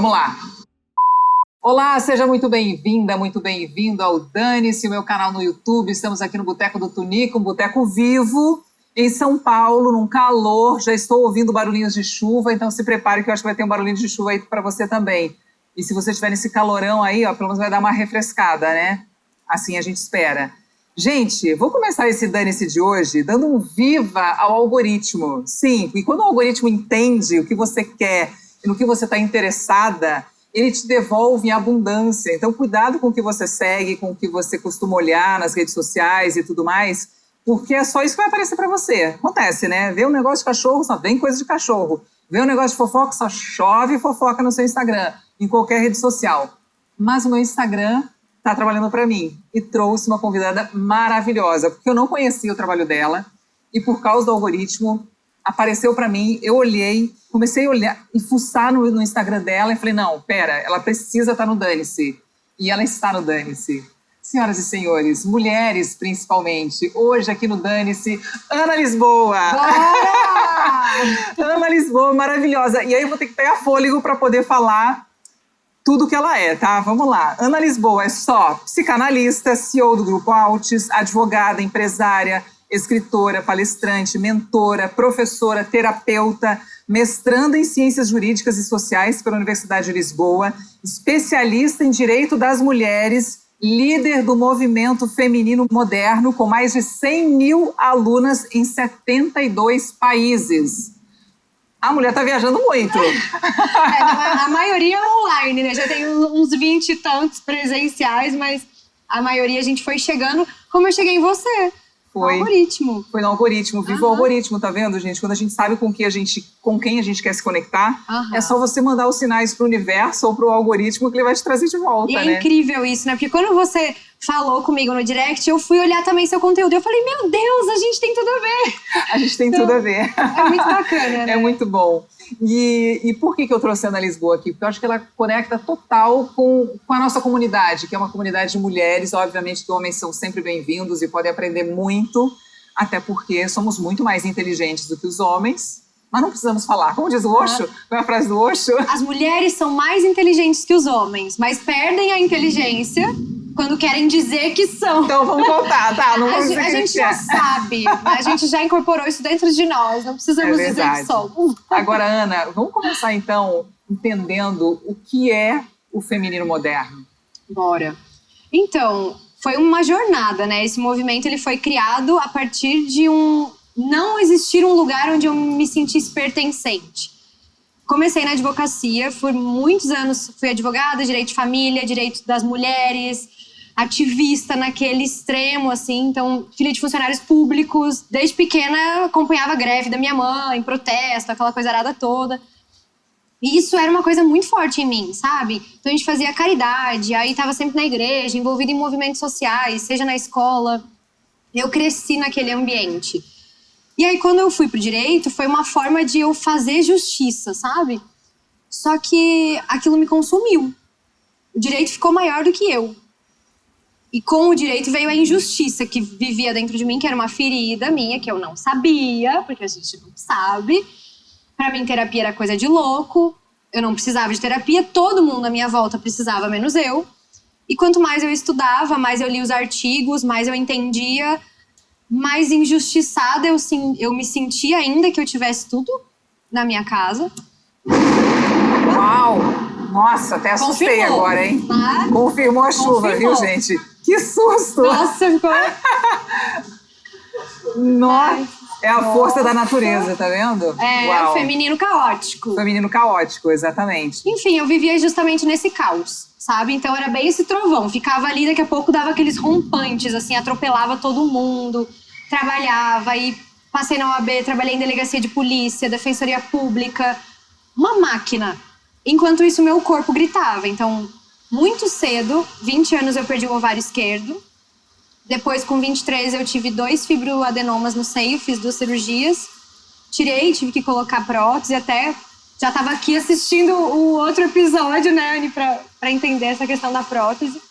Vamos lá. Olá, seja muito bem-vinda, muito bem-vindo ao Dane-se, o meu canal no YouTube. Estamos aqui no Boteco do Tunico, um boteco vivo, em São Paulo, num calor. Já estou ouvindo barulhinhos de chuva, então se prepare que eu acho que vai ter um barulhinho de chuva aí para você também. E se você estiver nesse calorão aí, ó, pelo menos vai dar uma refrescada, né? Assim a gente espera. Gente, vou começar esse Dane-se de hoje dando um viva ao algoritmo. Sim, e quando o algoritmo entende o que você quer e no que você está interessada, ele te devolve em abundância. Então, cuidado com o que você segue, com o que você costuma olhar nas redes sociais e tudo mais, porque é só isso que vai aparecer para você. Acontece, né? Vê um negócio de cachorro, só vem coisa de cachorro. Vê um negócio de fofoca, só chove fofoca no seu Instagram, em qualquer rede social. Mas o meu Instagram está trabalhando para mim e trouxe uma convidada maravilhosa, porque eu não conhecia o trabalho dela e por causa do algoritmo apareceu para mim, eu olhei, comecei a olhar e fuçar no Instagram dela e falei, não, pera, ela precisa estar no Dane-se. E ela está no Dane-se. Senhoras e senhores, mulheres principalmente, hoje aqui no Dane-se, Ana Lisboa! Ana Lisboa, maravilhosa. E aí eu vou ter que pegar fôlego para poder falar tudo que ela é, tá? Vamos lá. Ana Lisboa é só psicanalista, CEO do Grupo Altis, advogada, empresária, escritora, palestrante, mentora, professora, terapeuta, mestranda em Ciências Jurídicas e Sociais pela Universidade de Lisboa, especialista em Direito das Mulheres, líder do movimento feminino moderno, com mais de 100 mil alunas em 72 países. A mulher tá viajando muito. A maioria é online, né? Já tem uns 20 e tantos presenciais, mas a maioria a gente foi chegando, como eu cheguei em você. Foi. No algoritmo. Foi no algoritmo. Viva o algoritmo, tá vendo, gente? Quando a gente sabe com quem a gente quer se conectar, é só você mandar os sinais pro universo ou pro algoritmo que ele vai te trazer de volta, e né? É incrível isso, né? Porque quando você falou comigo no direct, eu fui olhar também seu conteúdo. Eu falei, meu Deus, a gente tem tudo a ver. A gente tem tudo a ver. É muito bacana, né? É muito bom. E por que eu trouxe a Ana Lisboa aqui? Porque eu acho que ela conecta total com a nossa comunidade, que é uma comunidade de mulheres. Obviamente que homens são sempre bem-vindos e podem aprender muito, até porque somos muito mais inteligentes do que os homens, mas não precisamos falar. Como diz o Osho? Qual é a frase do Osho? As mulheres são mais inteligentes que os homens, mas perdem a inteligência quando querem dizer que são. Então vamos voltar, tá? Não vamos dizer a gente já sabe, a gente já incorporou isso dentro de nós, não precisamos dizer que somos. Agora, Ana, vamos começar então entendendo o que é o feminino moderno. Bora. Então, foi uma jornada, né? Esse movimento ele foi criado a partir de não existir um lugar onde eu me sentisse pertencente. Comecei na advocacia, por muitos anos fui advogada, direito de família, direito das mulheres, ativista naquele extremo, assim, então, filha de funcionários públicos, desde pequena acompanhava a greve da minha mãe, protesto, aquela coisa arada toda. E isso era uma coisa muito forte em mim, sabe? Então a gente fazia caridade, aí estava sempre na igreja, envolvida em movimentos sociais, seja na escola. Eu cresci naquele ambiente. E aí quando eu fui pro direito, foi uma forma de eu fazer justiça, sabe? Só que aquilo me consumiu. O direito ficou maior do que eu. E com o direito veio a injustiça que vivia dentro de mim, que era uma ferida minha, que eu não sabia, porque a gente não sabe. Pra mim, terapia era coisa de louco. Eu não precisava de terapia, todo mundo à minha volta precisava, menos eu. E quanto mais eu estudava, mais eu li os artigos, mais eu entendia, mais injustiçada eu me sentia, ainda que eu tivesse tudo na minha casa. Uau! Nossa, até assustei agora, hein? Tá? Confirmou a chuva, viu, gente? Que susto! Nossa, ficou... Nossa! É a força da natureza, tá vendo? É o feminino caótico. Feminino caótico, exatamente. Enfim, eu vivia justamente nesse caos, sabe? Então era bem esse trovão. Ficava ali, daqui a pouco dava aqueles rompantes, assim, atropelava todo mundo. Trabalhava e passei na OAB, trabalhei em delegacia de polícia, defensoria pública. Uma máquina. Enquanto isso, meu corpo gritava. Então, muito cedo, 20 anos, eu perdi o ovário esquerdo. Depois, com 23, eu tive 2 fibroadenomas no seio, fiz 2 cirurgias. Tirei, tive que colocar prótese, até já estava aqui assistindo o outro episódio, né, Anny, pra entender essa questão da prótese.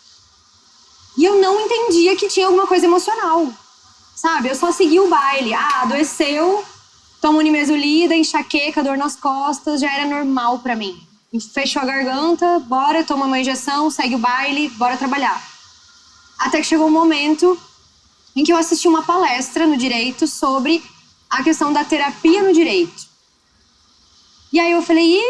E eu não entendia que tinha alguma coisa emocional, sabe? Eu só segui o baile. Adoeceu, tomo nimesulida, enxaqueca, dor nas costas, já era normal pra mim. fechou a garganta, bora, toma uma injeção, segue o baile, bora trabalhar. Até que chegou um momento em que eu assisti uma palestra no direito sobre a questão da terapia no direito. E aí eu falei,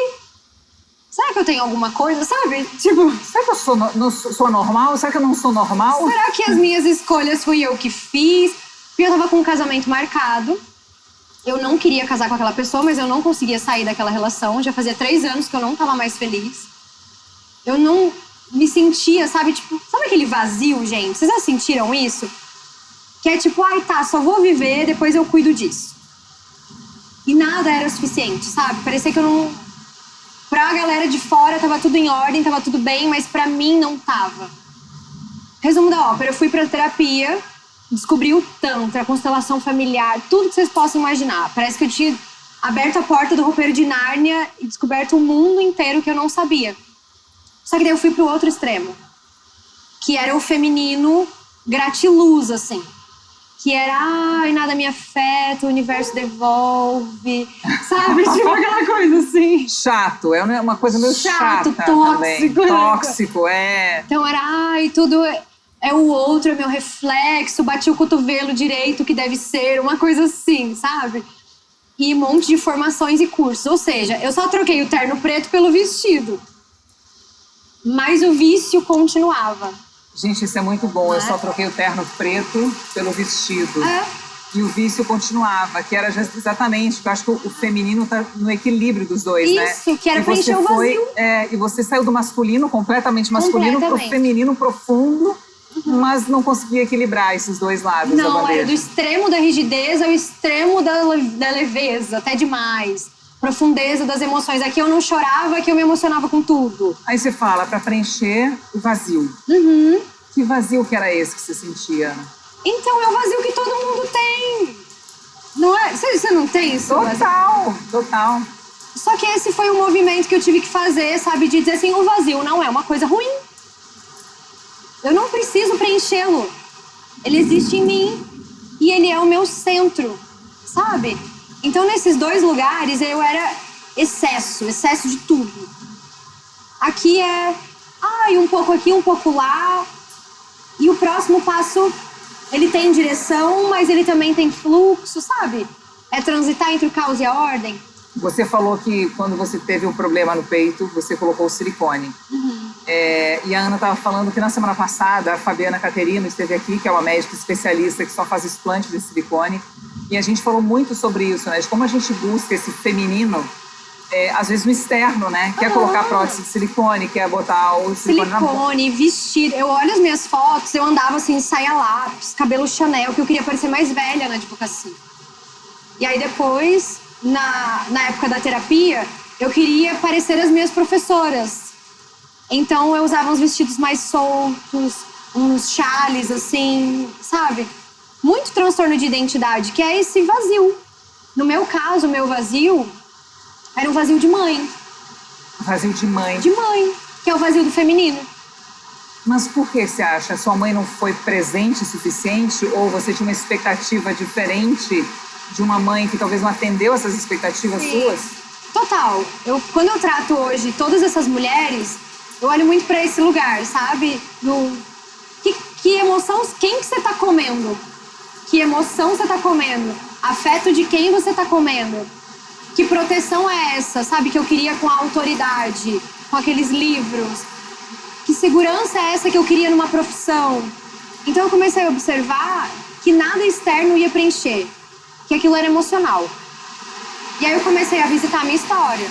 será que eu tenho alguma coisa, sabe? Tipo, será que eu não sou normal? Será que eu não sou normal? Será que as minhas escolhas fui eu que fiz? Porque eu tava com um casamento marcado. Eu não queria casar com aquela pessoa, mas eu não conseguia sair daquela relação. Já fazia 3 anos que eu não tava mais feliz. Eu não me sentia, sabe? Tipo, sabe aquele vazio, gente? Vocês já sentiram isso? Que é tipo, ai tá, só vou viver, depois eu cuido disso. E nada era o suficiente, sabe? Parecia que eu não... Pra galera de fora tava tudo em ordem, tava tudo bem, mas pra mim não tava. Resumo da ópera, eu fui pra terapia, descobri o Tantra, a constelação familiar, tudo que vocês possam imaginar. Parece que eu tinha aberto a porta do roupeiro de Nárnia e descoberto um mundo inteiro que eu não sabia. Só que daí eu fui pro outro extremo, que era o feminino gratiluz, assim. Que era, ai, nada me afeta, o universo devolve, sabe? Tipo aquela coisa assim. Chato, é uma coisa meio chata tóxico. Também. Tóxico, é. Então era, ai, tudo é o outro, é meu reflexo, bati o cotovelo direito que deve ser, uma coisa assim, sabe? E um monte de formações e cursos. Ou seja, eu só troquei o terno preto pelo vestido. Mas o vício continuava. Gente, isso é muito bom. Eu só troquei o terno preto pelo vestido. E o vício continuava, que era exatamente, que eu acho que o feminino tá no equilíbrio dos dois, isso, né? Isso, que era preencher o vazio. E você saiu do masculino, completamente masculino, pro feminino profundo, mas não conseguia equilibrar esses dois lados da bandeja. Não, era do extremo da rigidez ao extremo da leveza, até demais. Profundeza das emoções. Aqui eu não chorava, aqui eu me emocionava com tudo. Aí você fala, pra preencher o vazio. Uhum. Que vazio que era esse que você sentia, Ana? Então, é o vazio que todo mundo tem. Não é? Você não tem isso? Total. Só que esse foi o movimento que eu tive que fazer, sabe? De dizer assim, o vazio não é uma coisa ruim. Eu não preciso preenchê-lo. Ele existe em mim. E ele é o meu centro, sabe? Então, nesses dois lugares, eu era excesso de tudo. Aqui é, um pouco aqui, um pouco lá. E o próximo passo, ele tem direção, mas ele também tem fluxo, sabe? É transitar entre o caos e a ordem. Você falou que quando você teve um problema no peito, você colocou o silicone. Uhum. E a Ana estava falando que na semana passada, a Fabiana Caterino esteve aqui, que é uma médica especialista que só faz explante de silicone. E a gente falou muito sobre isso, né? De como a gente busca esse feminino, às vezes no externo, né? Quer colocar prótese de silicone, quer botar o silicone na boca. Silicone, vestido. Eu olho as minhas fotos, eu andava assim, saia lápis, cabelo Chanel, que eu queria parecer mais velha na advocacia. E aí depois, na época da terapia, eu queria parecer as minhas professoras. Então eu usava uns vestidos mais soltos, uns chales assim, sabe? Muito transtorno de identidade, que é esse vazio. No meu caso, o meu vazio era um vazio de mãe. Vazio de mãe. De mãe, que é o vazio do feminino. Mas por que você acha? Sua mãe não foi presente o suficiente? Ou você tinha uma expectativa diferente de uma mãe que talvez não atendeu essas expectativas suas? Total. Quando eu trato hoje todas essas mulheres, eu olho muito pra esse lugar, sabe? Que emoção, quem que você tá comendo? Que emoção você tá comendo? Afeto de quem você tá comendo? Que proteção é essa, sabe? Que eu queria com a autoridade, com aqueles livros. Que segurança é essa que eu queria numa profissão? Então eu comecei a observar que nada externo ia preencher. Que aquilo era emocional. E aí eu comecei a visitar a minha história.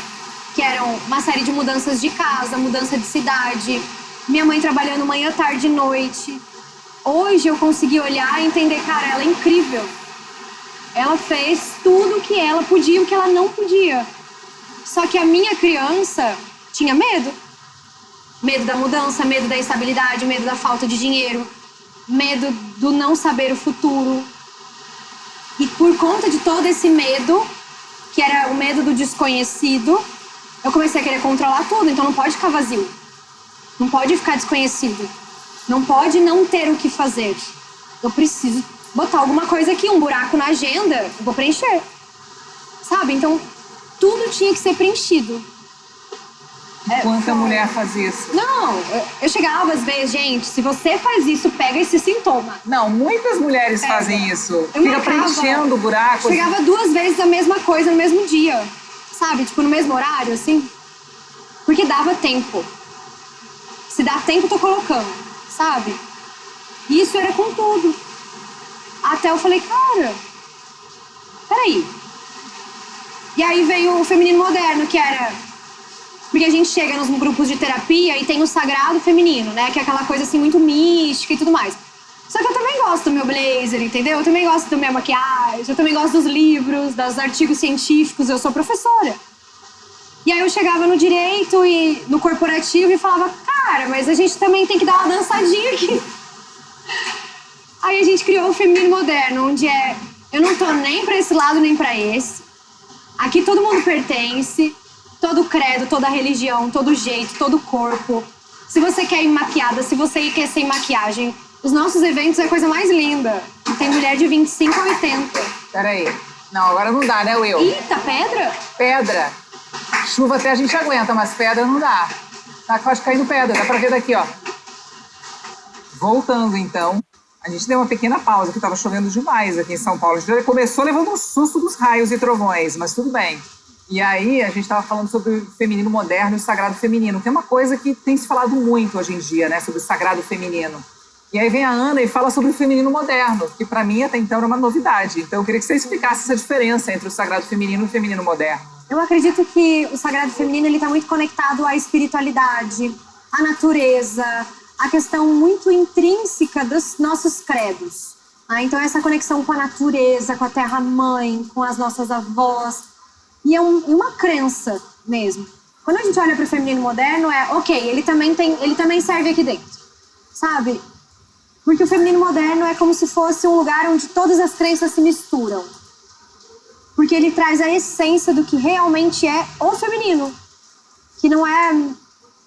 Que eram uma série de mudanças de casa, mudança de cidade. Minha mãe trabalhando manhã, tarde e noite. Hoje eu consegui olhar e entender, cara, ela é incrível. Ela fez tudo o que ela podia e o que ela não podia. Só que a minha criança tinha medo. Medo da mudança, medo da instabilidade, medo da falta de dinheiro, medo do não saber o futuro. E por conta de todo esse medo, que era o medo do desconhecido, eu comecei a querer controlar tudo. Então não pode ficar vazio. Não pode ficar desconhecido. Não pode não ter o que fazer. Eu preciso botar alguma coisa aqui, um buraco na agenda, eu vou preencher. Sabe? Então, tudo tinha que ser preenchido. Quanta mulher faz isso? Não, eu chegava às vezes, gente, se você faz isso, pega esse sintoma. Não, muitas mulheres fazem isso. Fica preenchendo o buraco. Chegava 2 vezes a mesma coisa no mesmo dia, sabe? Tipo, no mesmo horário, assim. Porque dava tempo. Se dá tempo, tô colocando, sabe? E isso era com tudo. Até eu falei, cara, peraí. E aí veio o feminino moderno, que era... Porque a gente chega nos grupos de terapia e tem o sagrado feminino, né? Que é aquela coisa assim muito mística e tudo mais. Só que eu também gosto do meu blazer, entendeu? Eu também gosto da minha maquiagem, eu também gosto dos livros, dos artigos científicos, eu sou professora. E aí eu chegava no direito e no corporativo e falava, cara, mas a gente também tem que dar uma dançadinha aqui. Aí a gente criou o feminino moderno, onde eu não tô nem pra esse lado nem pra esse. Aqui todo mundo pertence. Todo credo, toda religião, todo jeito, todo corpo. Se você quer ir maquiada, se você quer sem maquiagem, os nossos eventos é a coisa mais linda. Tem mulher de 25 a 80. Peraí. Não, agora não dá, né, Will? Eita, pedra? Pedra. Chuva até a gente aguenta, mas pedra não dá. Tá quase caindo pedra, dá pra ver daqui, ó. Voltando, então. A gente deu uma pequena pausa, que tava chovendo demais aqui em São Paulo. A gente já começou levando um susto dos raios e trovões, mas tudo bem. E aí, a gente estava falando sobre o feminino moderno e o sagrado feminino, que é uma coisa que tem se falado muito hoje em dia, né? Sobre o sagrado feminino. E aí vem a Ana e fala sobre o feminino moderno, que para mim até então era uma novidade. Então eu queria que você explicasse essa diferença entre o sagrado feminino e o feminino moderno. Eu acredito que o sagrado feminino ele está muito conectado à espiritualidade, à natureza, à questão muito intrínseca dos nossos credos. Então essa conexão com a natureza, com a terra-mãe, com as nossas avós. E é uma crença mesmo. Quando a gente olha para o feminino moderno, ele também serve aqui dentro, sabe? Porque o feminino moderno é como se fosse um lugar onde todas as crenças se misturam. Porque ele traz a essência do que realmente é o feminino. Que não é...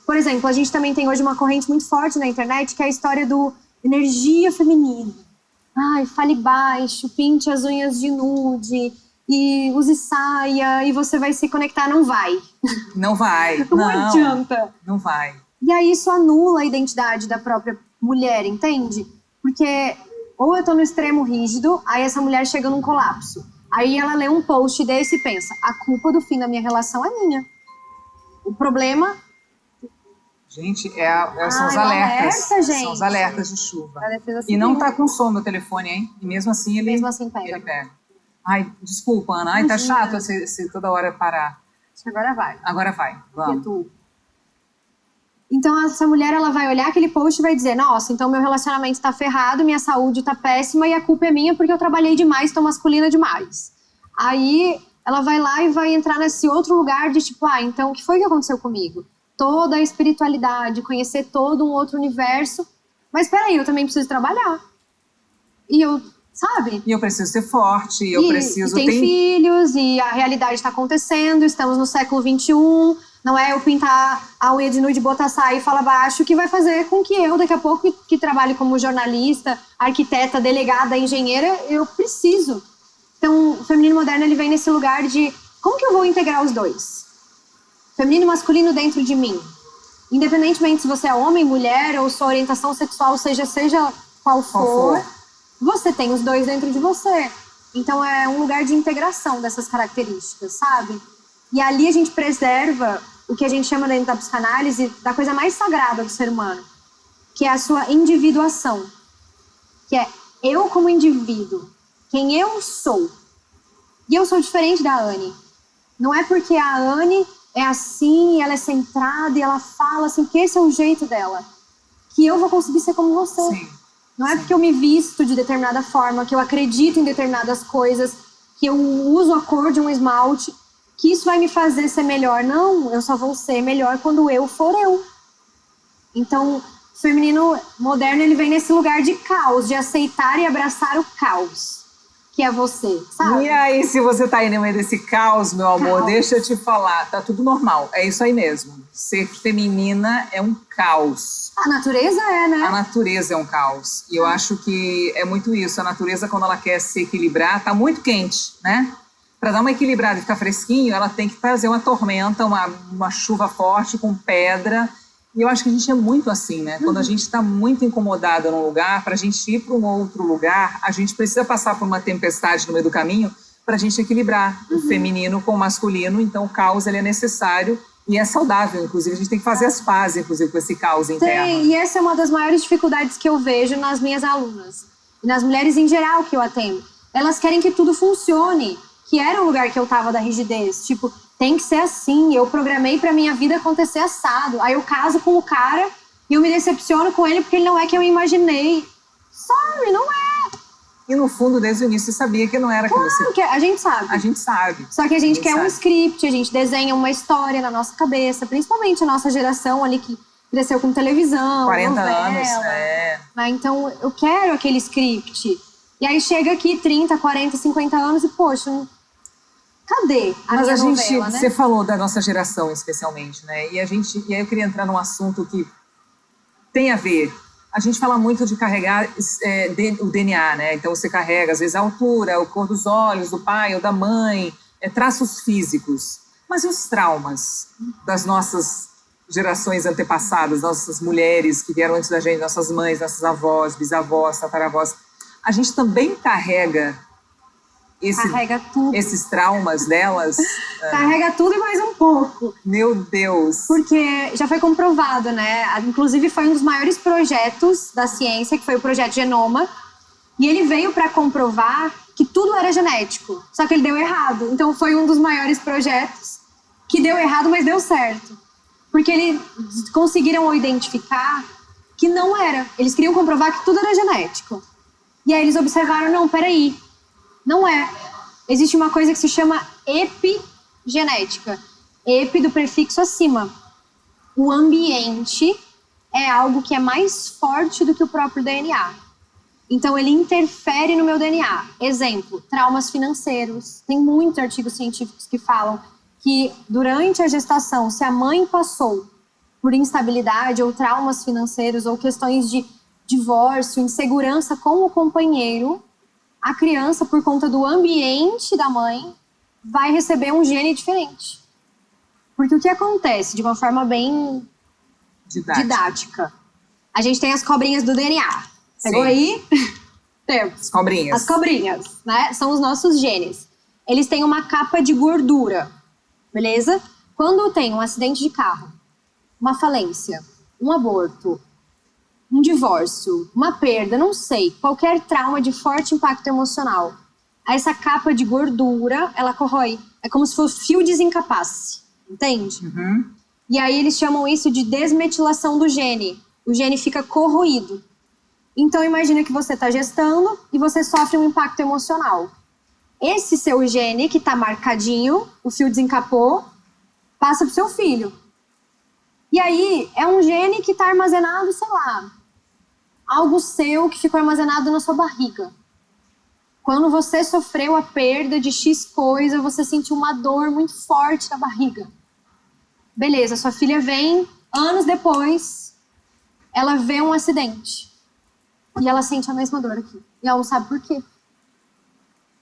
Por exemplo, a gente também tem hoje uma corrente muito forte na internet, que é a história do energia feminina. Ai, fale baixo, pinte as unhas de nude... e use saia, e você vai se conectar. Não vai. Não vai. Não adianta. Não vai. E aí isso anula a identidade da própria mulher, entende? Porque ou eu tô no extremo rígido, aí essa mulher chega num colapso. Aí ela lê um post desse e pensa, a culpa do fim da minha relação é minha. O problema... Gente, são os alertas. Gente. São os alertas de chuva. Assim, e não tá com som no telefone, hein? E mesmo assim ele pega. Ele pega. Ai, desculpa, Ana. Ai, tá chato se toda hora parar. Agora vai. Agora vai, vamos. Então, essa mulher, ela vai olhar aquele post e vai dizer, nossa, então meu relacionamento tá ferrado, minha saúde tá péssima e a culpa é minha porque eu trabalhei demais, tô masculina demais. Aí, ela vai lá e vai entrar nesse outro lugar de tipo, então, o que foi que aconteceu comigo? Toda a espiritualidade, conhecer todo um outro universo. Mas, peraí, eu também preciso trabalhar. E eu... Sabe? E eu preciso ser forte, eu preciso... E tem filhos, e a realidade está acontecendo, estamos no século XXI, não é eu pintar a unha de nude, botar saia e falar baixo, que vai fazer com que eu, daqui a pouco, que trabalho como jornalista, arquiteta, delegada, engenheira, eu preciso. Então, o feminino moderno, ele vem nesse lugar de, como que eu vou integrar os dois? Feminino e masculino dentro de mim. Independentemente se você é homem, mulher, ou sua orientação sexual seja qual for. Você tem os dois dentro de você. Então é um lugar de integração dessas características, sabe? E ali a gente preserva o que a gente chama dentro da psicanálise da coisa mais sagrada do ser humano, que é a sua individuação. Que é eu como indivíduo, quem eu sou. E eu sou diferente da Anne. Não é porque a Anne é assim, ela é centrada e ela fala assim, que esse é o jeito dela, que eu vou conseguir ser como você. Sim. Não é porque eu me visto de determinada forma, que eu acredito em determinadas coisas, que eu uso a cor de um esmalte, que isso vai me fazer ser melhor. Não, eu só vou ser melhor quando eu for eu. Então, o feminino moderno, ele vem nesse lugar de caos, de aceitar e abraçar o caos, que é você, sabe? E aí, se você tá aí no meio desse caos, meu amor, deixa eu te falar, tá tudo normal. É isso aí mesmo. Ser feminina é um caos. A natureza é, né? A natureza é um caos. E eu acho que é muito isso. A natureza, quando ela quer se equilibrar, tá muito quente, né? para dar uma equilibrada e ficar fresquinho, ela tem que fazer uma tormenta, uma chuva forte com pedra. E eu acho que a gente é muito assim, né? Quando a gente está muito incomodada num lugar, para a gente ir para um outro lugar, a gente precisa passar por uma tempestade no meio do caminho para a gente equilibrar o feminino com o masculino. Então, o caos ele é necessário e é saudável, inclusive. A gente tem que fazer as pazes, inclusive, com esse caos interno. E essa é uma das maiores dificuldades que eu vejo nas minhas alunas. E nas mulheres em geral que eu atendo. Elas querem que tudo funcione. Que era o lugar que eu tava da rigidez. Tipo, tem que ser assim. Eu programei pra minha vida acontecer assado. Aí eu caso com o cara e eu me decepciono com ele porque ele não é que eu imaginei. Sorry, não é. E no fundo, desde o início, você sabia que não era que você... Porque a gente sabe. A gente sabe. Só que a gente quer um script, a gente desenha uma história na nossa cabeça. Principalmente a nossa geração ali que cresceu com televisão, 40 novela. anos, Né? Então, eu quero aquele script. E aí chega aqui 30, 40, 50 anos e, poxa, cadê a minha novela, né? Você falou da nossa geração, especialmente, né? E aí eu queria entrar num assunto que tem a ver. A gente fala muito de carregar o DNA, né? Então você carrega, às vezes, a altura, a cor dos olhos do pai ou da mãe, traços físicos. Mas e os traumas das nossas gerações antepassadas, nossas mulheres que vieram antes da gente, nossas mães, nossas avós, bisavós, tataravós? A gente também carrega esses traumas delas? Carrega tudo e mais um pouco. Meu Deus! Porque já foi comprovado, né? Inclusive foi um dos maiores projetos da ciência, que foi o projeto Genoma. E ele veio para comprovar que tudo era genético. Só que ele deu errado. Então foi um dos maiores projetos que deu errado, mas deu certo. Porque eles conseguiram identificar que não era. Eles queriam comprovar que tudo era genético. E aí eles observaram, não, peraí. Não é. Existe uma coisa que se chama epigenética. Epi do prefixo acima. O ambiente é algo que é mais forte do que o próprio DNA. Então, ele interfere no meu DNA. Exemplo, traumas financeiros. Tem muitos artigos científicos que falam que durante a gestação, se a mãe passou por instabilidade ou traumas financeiros ou questões de divórcio, insegurança com o companheiro, a criança, por conta do ambiente da mãe, vai receber um gene diferente. Porque o que acontece, de uma forma bem didática, a gente tem as cobrinhas do DNA. Pegou aí? Temos. As cobrinhas. As cobrinhas, né? São os nossos genes. Eles têm uma capa de gordura, beleza? Quando tem um acidente de carro, uma falência, um aborto, um divórcio, uma perda, não sei, qualquer trauma de forte impacto emocional, essa capa de gordura, ela corrói. É como se fosse fio desencapasse, entende? Uhum. E aí eles chamam isso de desmetilação do gene. O gene fica corroído. Então imagina que você está gestando e você sofre um impacto emocional. Esse seu gene que está marcadinho, o fio desencapou, passa para o seu filho. E aí é um gene que está armazenado, sei lá, algo seu que ficou armazenado na sua barriga. Quando você sofreu a perda de X coisa, você sentiu uma dor muito forte na barriga. Beleza, sua filha vem, anos depois, ela vê um acidente. E ela sente a mesma dor aqui. E ela não sabe por quê.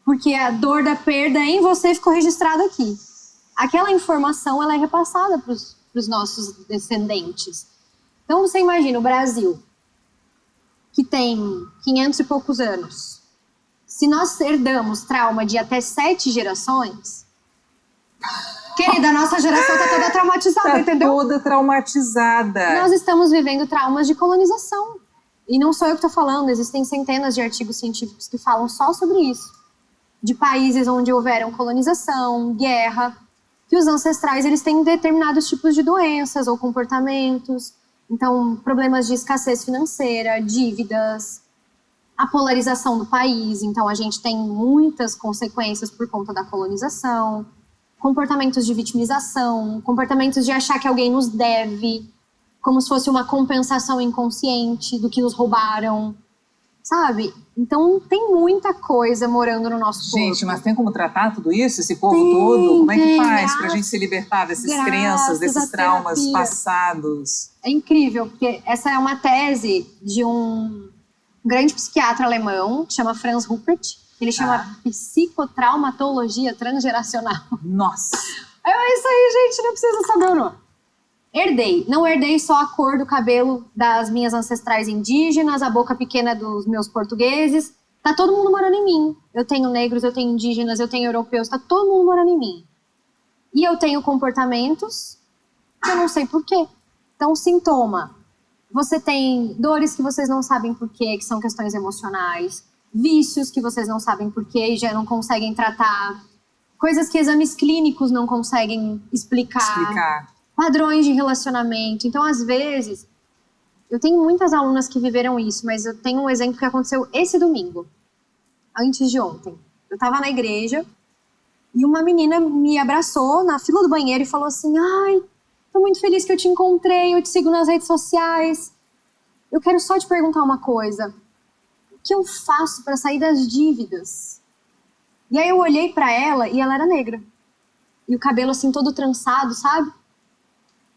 Porque a dor da perda em você ficou registrada aqui. Aquela informação, ela é repassada para os nossos descendentes. Então você imagina o Brasil, que tem 500 e poucos anos. Se nós herdamos trauma de até 7 gerações, querida, a nossa geração está toda traumatizada, entendeu? Toda traumatizada. Nós estamos vivendo traumas de colonização. E não sou eu que estou falando, existem centenas de artigos científicos que falam só sobre isso. De países onde houveram colonização, guerra, que os ancestrais eles têm determinados tipos de doenças ou comportamentos. Então, problemas de escassez financeira, dívidas, a polarização do país. Então, a gente tem muitas consequências por conta da colonização, comportamentos de vitimização, comportamentos de achar que alguém nos deve, como se fosse uma compensação inconsciente do que nos roubaram, sabe? Então, tem muita coisa morando no nosso corpo. Gente, mas tem como tratar tudo isso? Esse povo todo? Como é que faz pra gente se libertar dessas crenças, desses traumas passados? É incrível, porque essa é uma tese de um grande psiquiatra alemão, que chama Franz Ruppert. Ele chama psicotraumatologia transgeracional. Nossa! É isso aí, gente, não precisa saber o nome. Herdei. Não herdei só a cor do cabelo das minhas ancestrais indígenas, a boca pequena dos meus portugueses. Tá todo mundo morando em mim. Eu tenho negros, eu tenho indígenas, eu tenho europeus, tá todo mundo morando em mim. E eu tenho comportamentos que eu não sei por quê. Então, sintoma. Você tem dores que vocês não sabem por quê, que são questões emocionais. Vícios que vocês não sabem por quê e já não conseguem tratar. Coisas que exames clínicos não conseguem explicar. Padrões de relacionamento. Então, às vezes, eu tenho muitas alunas que viveram isso, mas eu tenho um exemplo que aconteceu esse domingo, antes de ontem. Eu tava na igreja e uma menina me abraçou na fila do banheiro e falou assim: ai, tô muito feliz que eu te encontrei, eu te sigo nas redes sociais. Eu quero só te perguntar uma coisa. O que eu faço para sair das dívidas? E aí eu olhei para ela e ela era negra. E o cabelo assim todo trançado, sabe?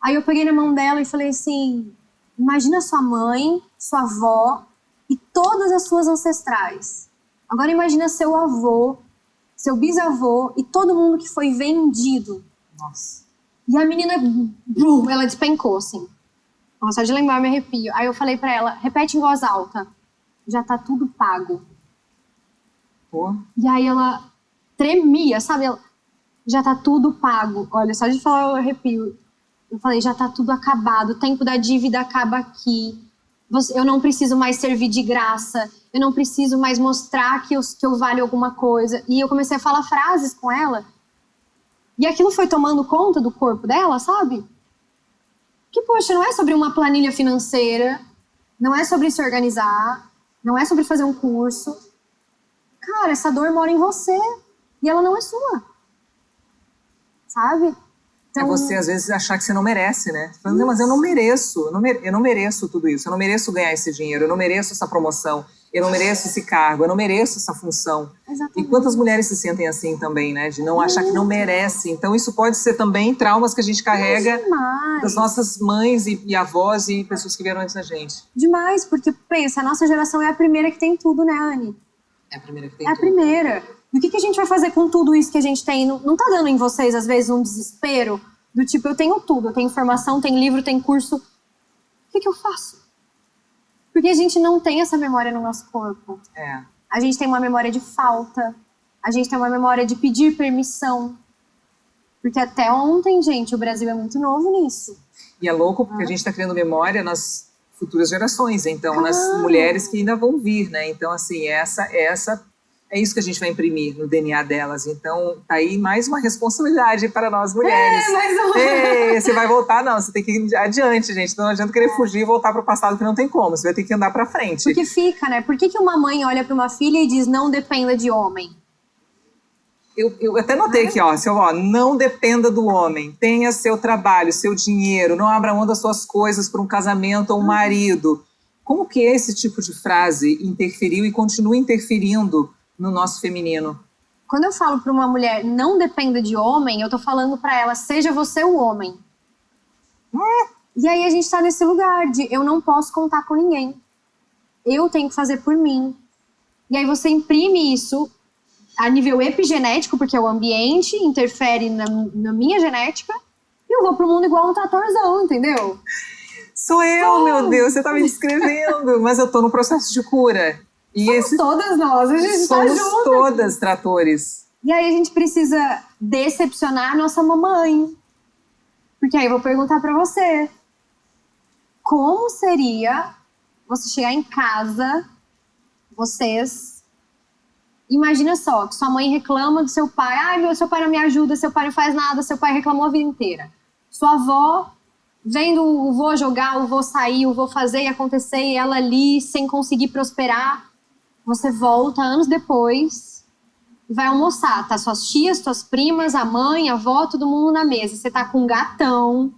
Aí eu peguei na mão dela e falei assim: imagina sua mãe, sua avó e todas as suas ancestrais. Agora imagina seu avô, seu bisavô e todo mundo que foi vendido. Nossa. E a menina, ela despencou assim. Nossa, só de lembrar eu me arrepio. Aí eu falei pra ela: repete em voz alta. Já tá tudo pago. Pô. E aí ela tremia, sabe? Ela, já tá tudo pago. Olha, só de falar eu arrepio. Eu falei: já tá tudo acabado, o tempo da dívida acaba aqui. Eu não preciso mais servir de graça, eu não preciso mais mostrar que eu valho alguma coisa. E eu comecei a falar frases com ela, e aquilo foi tomando conta do corpo dela, sabe? Que, poxa, não é sobre uma planilha financeira, não é sobre se organizar, não é sobre fazer um curso. Cara, essa dor mora em você, e ela não é sua. Sabe? É você, às vezes, achar que você não merece, né? Falando, mas eu não mereço, eu não mereço tudo isso, eu não mereço ganhar esse dinheiro, eu não mereço essa promoção, eu não mereço esse cargo, eu não mereço essa função. Exatamente. E quantas mulheres se sentem assim também, né? De não achar que não merece. Então, isso pode ser também traumas que a gente carrega das nossas mães e avós e pessoas que vieram antes da gente. Demais, porque, pensa, a nossa geração é a primeira que tem tudo, né, Anny? É a primeira que tem tudo. É a primeira. E o que a gente vai fazer com tudo isso que a gente tem? Não tá dando em vocês, às vezes, um desespero? Do tipo, eu tenho tudo, eu tenho informação, tenho livro, tenho curso. O que eu faço? Porque a gente não tem essa memória no nosso corpo. É. A gente tem uma memória de falta. A gente tem uma memória de pedir permissão. Porque até ontem, gente, o Brasil é muito novo nisso. E é louco porque a gente está criando memória nas futuras gerações. Então, nas mulheres que ainda vão vir, né? Então, assim, é isso que a gente vai imprimir no DNA delas. Então, tá aí mais uma responsabilidade para nós mulheres. Mais uma. Você vai voltar, não. Você tem que ir adiante, gente. Não adianta querer fugir e voltar para o passado, que não tem como. Você vai ter que andar para frente. Porque fica, né? Por que uma mãe olha para uma filha e diz: não dependa de homem? Eu até notei aqui, ó, não dependa do homem. Tenha seu trabalho, seu dinheiro. Não abra mão das suas coisas para um casamento ou um marido. Como que esse tipo de frase interferiu e continua interferindo no nosso feminino? Quando eu falo para uma mulher não dependa de homem, eu tô falando para ela: seja você o homem. E aí a gente tá nesse lugar de eu não posso contar com ninguém. Eu tenho que fazer por mim. E aí você imprime isso a nível epigenético, porque o ambiente interfere na minha genética, e eu vou pro mundo igual um tratorzão, entendeu? Sou eu, meu Deus, você tá me descrevendo. Mas eu tô no processo de cura. E somos todas nós, a gente tá junto. Somos todas tratores. E aí a gente precisa decepcionar a nossa mamãe. Porque aí eu vou perguntar pra você: como seria você chegar em casa, vocês... Imagina só, que sua mãe reclama do seu pai. Ai, seu pai não me ajuda, seu pai não faz nada, seu pai reclamou a vida inteira. Sua avó vendo o vô jogar, o vô sair, o vô fazer e acontecer, e ela ali sem conseguir prosperar. Você volta anos depois e vai almoçar. Tá suas tias, suas primas, a mãe, a avó, todo mundo na mesa. Você tá com um gatão,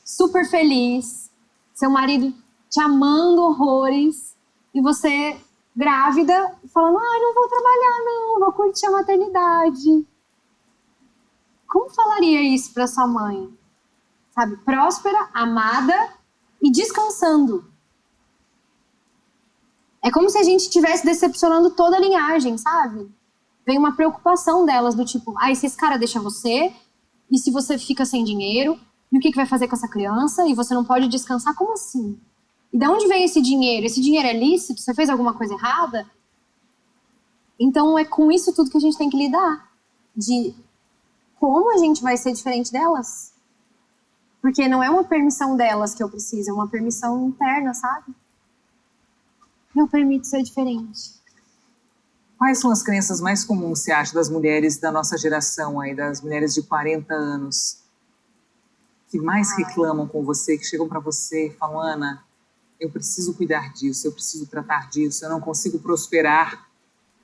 super feliz, seu marido te amando horrores, e você... grávida, falando: ai, não vou trabalhar não, vou curtir a maternidade. Como falaria isso pra sua mãe? Sabe, próspera, amada e descansando. É como se a gente estivesse decepcionando toda a linhagem, sabe? Vem uma preocupação delas, do tipo, e se esse cara deixa você? E se você fica sem dinheiro? E o que vai fazer com essa criança? E você não pode descansar? Como assim? E de onde vem esse dinheiro? Esse dinheiro é lícito? Você fez alguma coisa errada? Então é com isso tudo que a gente tem que lidar. De como a gente vai ser diferente delas. Porque não é uma permissão delas que eu preciso, é uma permissão interna, sabe? Eu permito ser diferente. Quais são as crenças mais comuns, você acha, das mulheres da nossa geração aí, das mulheres de 40 anos, que mais reclamam com você, que chegam para você e falam, Ana, eu preciso cuidar disso, eu preciso tratar disso, eu não consigo prosperar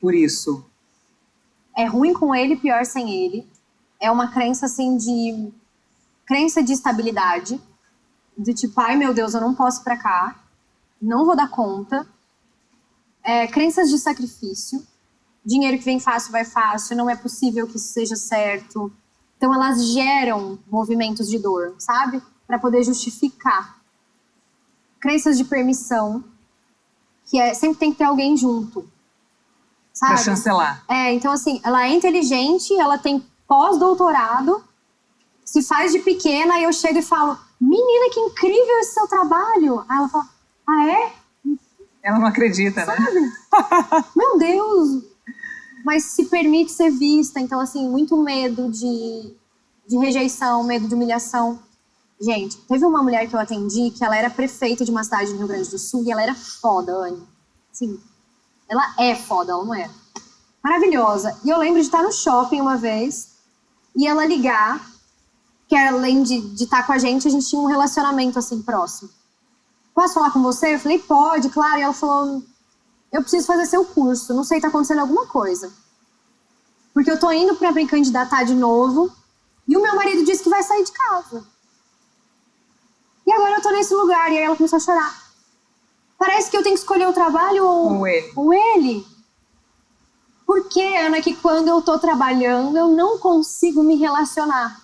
por isso? É ruim com ele, pior sem ele. É uma crença, assim, crença de estabilidade. De tipo, ai meu Deus, eu não posso ir pra cá. Não vou dar conta. Crenças de sacrifício. Dinheiro que vem fácil, vai fácil. Não é possível que isso seja certo. Então elas geram movimentos de dor, sabe? Pra poder justificar. Crenças de permissão. Que sempre tem que ter alguém junto. Sabe? Pra chancelar. Então assim, ela é inteligente, ela tem pós-doutorado, se faz de pequena, e eu chego e falo, menina, que incrível esse seu trabalho. Aí ela fala, é? Ela não acredita, sabe? Né? Meu Deus! Mas se permite ser vista, então assim, muito medo de rejeição, medo de humilhação. Gente, teve uma mulher que eu atendi, que ela era prefeita de uma cidade do Rio Grande do Sul, e ela era foda, Anny. Sim, ela é foda, ela não é? Maravilhosa. E eu lembro de estar no shopping uma vez, e ela ligar, que além de estar com a gente tinha um relacionamento assim próximo. Posso falar com você? Eu falei, pode, claro. E ela falou, eu preciso fazer seu curso, não sei, tá acontecendo alguma coisa. Porque eu tô indo pra me candidatar de novo, e o meu marido disse que vai sair de casa. E agora eu tô nesse lugar, e aí ela começou a chorar. Parece que eu tenho que escolher o trabalho ou ele. Por que, Ana, que quando eu tô trabalhando eu não consigo me relacionar?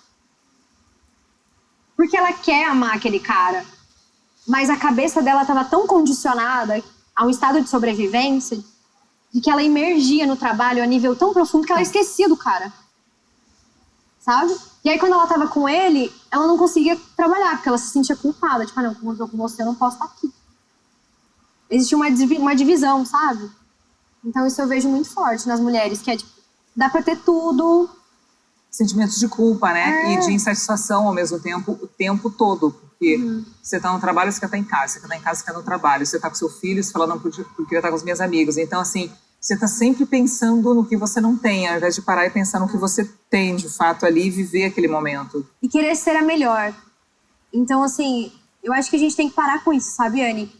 Porque ela quer amar aquele cara, mas a cabeça dela estava tão condicionada a um estado de sobrevivência de que ela emergia no trabalho a nível tão profundo que ela esquecia do cara. Sabe? E aí quando ela estava com ele, ela não conseguia trabalhar, porque ela se sentia culpada. Tipo, não, como eu tô com você, eu não posso estar aqui. Existia uma divisão, sabe? Então isso eu vejo muito forte nas mulheres, que é tipo, dá pra ter tudo. Sentimentos de culpa, né? E de insatisfação ao mesmo tempo, o tempo todo. Porque você tá no trabalho, você quer estar em casa. Você quer estar em casa, você quer no trabalho. Você tá com seu filho, você fala, não, eu queria estar com os meus amigos. Então, assim, você tá sempre pensando no que você não tem, ao invés de parar e pensar no que você tem, de fato, ali e viver aquele momento. E querer ser a melhor. Então, assim, eu acho que a gente tem que parar com isso, sabe, Anny?